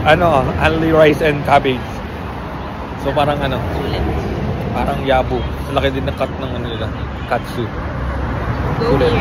Ano, only rice and cabbage. So parang ano, parang yabo. Laki din ng cut ng ano nila, katsu. Sulit.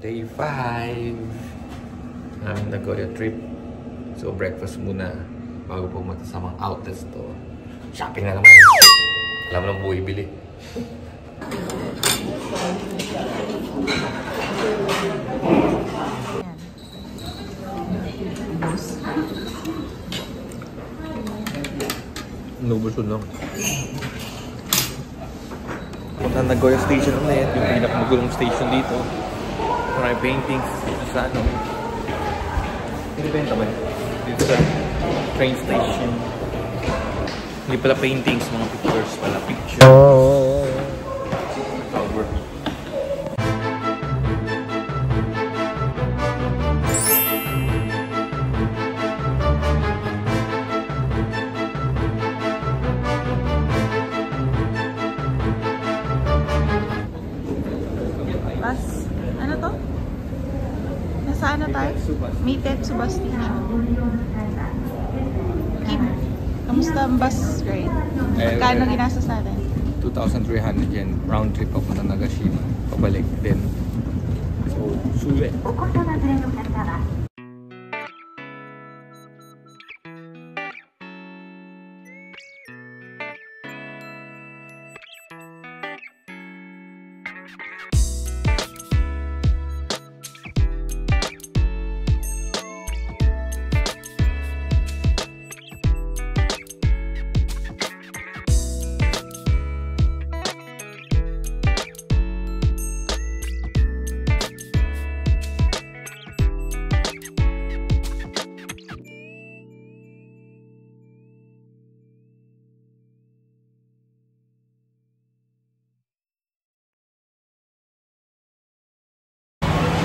Day 5 ang Nagoya trip. So breakfast muna bago pumunta sa mga outlets to. Shopping na naman. Alam mo lang buhay bili. Nubusod lang. Punta Nagoya Station ulit, yung pinakamagulong station dito. Maraming paintings dito sa ano. Pinibenta ba yun? Dito sa train station. Hindi pala paintings, mga pictures pala. Pictures. Tower. Ano to? Nasaan na tayo? Meitetsu Bus Station. Kim, kamusta ang bus ride? Magkano ginastos natin? 2,300 yen. Round trip ako na Nagashima. Pabalik din. So, suwe.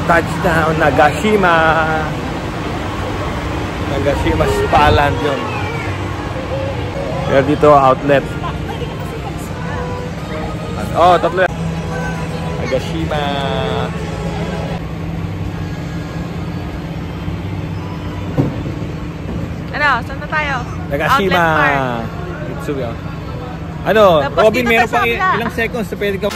Touchdown, Nagashima! Nagashima Spaland yun. Kaya dito, outlet. Oh, tatlo yan. Nagashima! Ano? Saan na tayo? Nagashima! Mitsuya. Ano, tapos Robin, meron pang ilang seconds na pwede ka...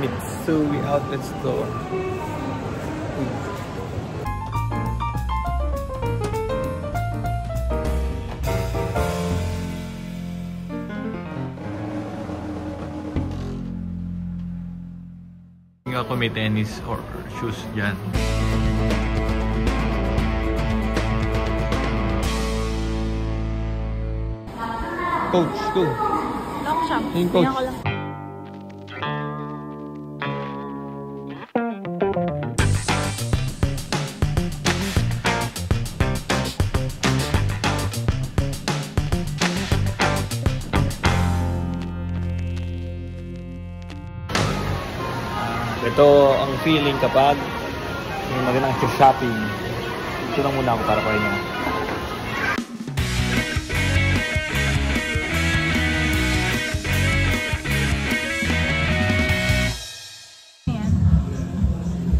Mitsui Outlet Store. Hindi ako may tennis or shoes dyan. Coach, go. Long shop. Yung coach. Ito ang feeling kapag may magandang shopping. Ito lang muna ako para pa rin.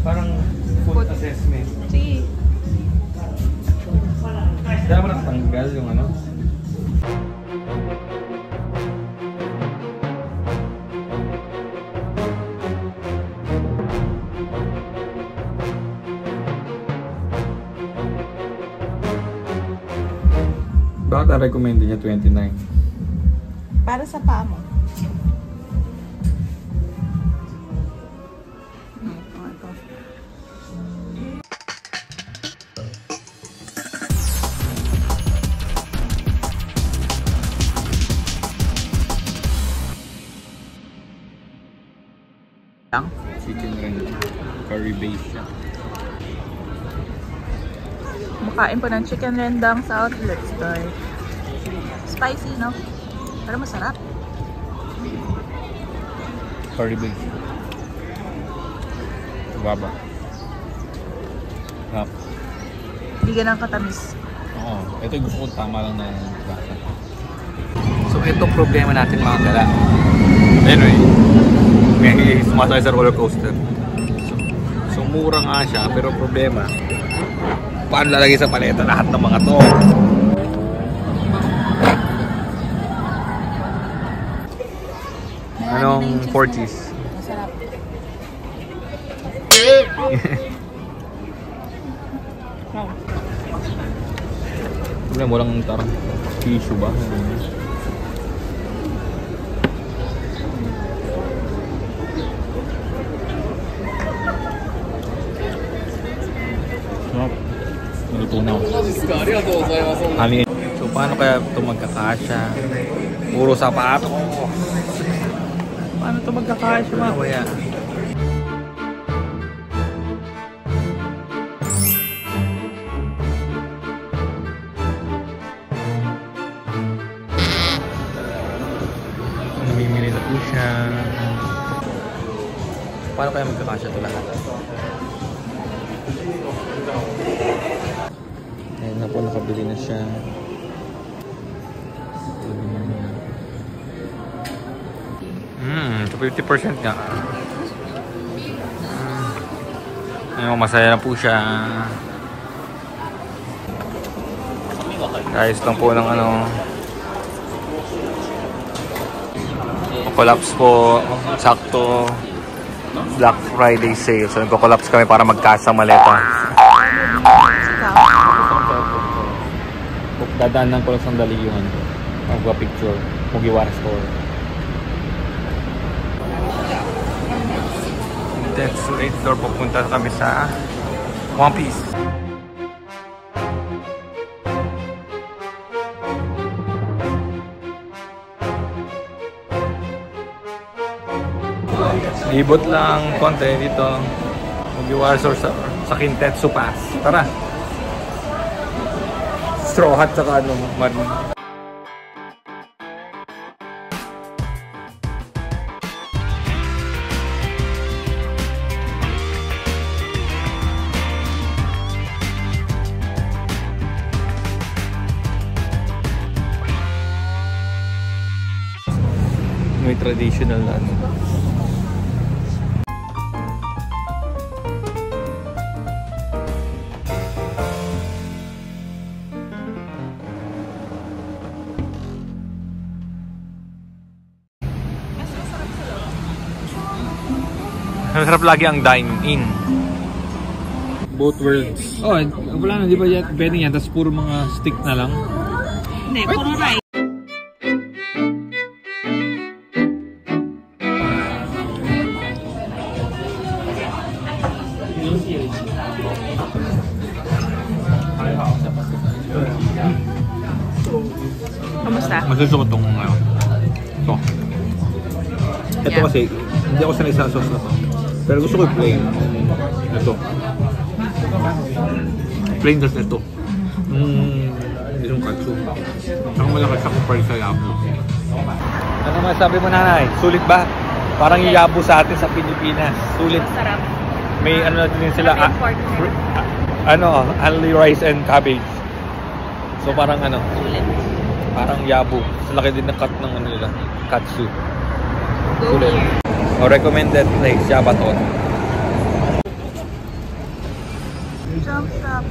Parang food assessment. Sige. Kaya mo natanggal yung ano? Bakit ang recommended niya 29? Para sa paa mo. Chicken rendang. Curry base siya. Makain po ng chicken rendang sa outlet store. Spicy, no? Pero masarap. Curry base. Baba. Hap. Hindi ganang katamis. Oo. Ito yung gusto ko tama lang na basa. So itong problema natin mga gala. Anyway, may sumasakay sa roller coaster. So mura nga siya, pero problema, paano lalagay sa paleta lahat ng mga to? Anong 40s? Masarap. Problema, walang tarang tissue ba? Natutunaw. So paano kaya ito magkakasya? Puro sapato. Paano ito magkakasya mamaya? Namimili na po siya. Paano kaya magkakasya ito lahat? Ayun na po, nakabili na siya. So 50% nga. Ayun, masaya na po siya. Guys, lang po ng ano. Collapse po. Sakto. Black Friday sale. So nagko-collapse kami para magkasang maleta. Dadaanan ko lang sandali yun. Magpa-picture. Mugiwara store. Then, so 8 door pupunta kami sa One Piece. Ibot lang konti dito. Mugiwara store sa Kintetsu Pass. Tara! Straw Hat saka ano, Marin. May traditional na ano. Masarap lagi ang dine-in. Both worlds. Oh, wala na, di ba yan? Pwede yan, tapos puro mga stick na lang. Hindi, puro rice. Kamusta? Masuso ko itong ano. Ito. Ito kasi, hindi ako sanay sa sauce na to. Pero gusto ko yung plain. Ito. Plain tas ito. Hindi yung katsu. Saka malakas sa compare sa yabu. Ano masabi mo, nanay? Sulit ba? Parang yung yabu sa atin sa Pilipinas. Sulit. Masarap. May ano na din sila. Only rice and cabbage. So parang ano. Sulit. Parang yabu. Sa laki din ng cut ng ano nila. Katsu. Go Sulit. here. O recommended place, Jabaton. Jump shop.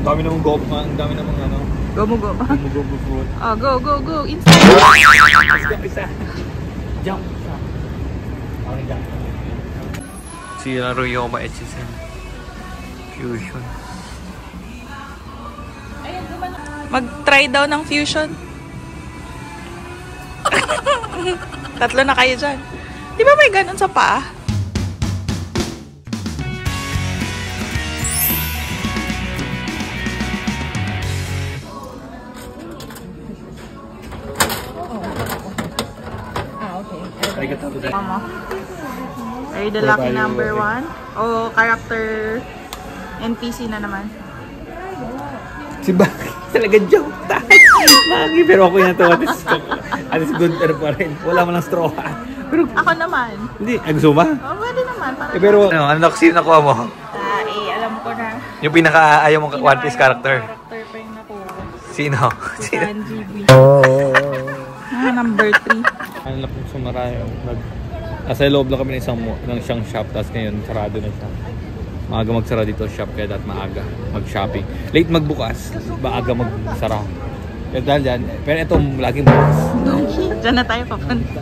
Dami namang go, dami namang ano. Go mo, go. Go food. Oh, go, go, go. Inside. Let's go isa. Jump shop. Si Ryoma HSN Fusion. Mag-try daw ng fusion. Tatlo na kayo dyan. Di ba may ganun sa paa? Mama. Are you the lucky number 1? O character NPC na naman? Si Baki talaga joke tayo. Baki, pero ako yung natawa. At is good pa rin. Wala mo lang straw. Pero Ako naman. hindi, gusto ba? Oh, pwede naman. Para Pero ano, sino nakuha mo? Yung pinaka-ayaw mong One Piece character. Character pa yung nakuha. Sino? Si Sanji B. Number 3. Ano lang po sumaraya. Nasa loob lang kami ng isang shop. Tapos ngayon, sarado na siya. Maaga magsara dito shop. Kaya dapat maaga mag-shopping. Late magbukas. Maaga magsara. Kaya dahil yan. Pero ito, laging bukas. Diyan na tayo papunta.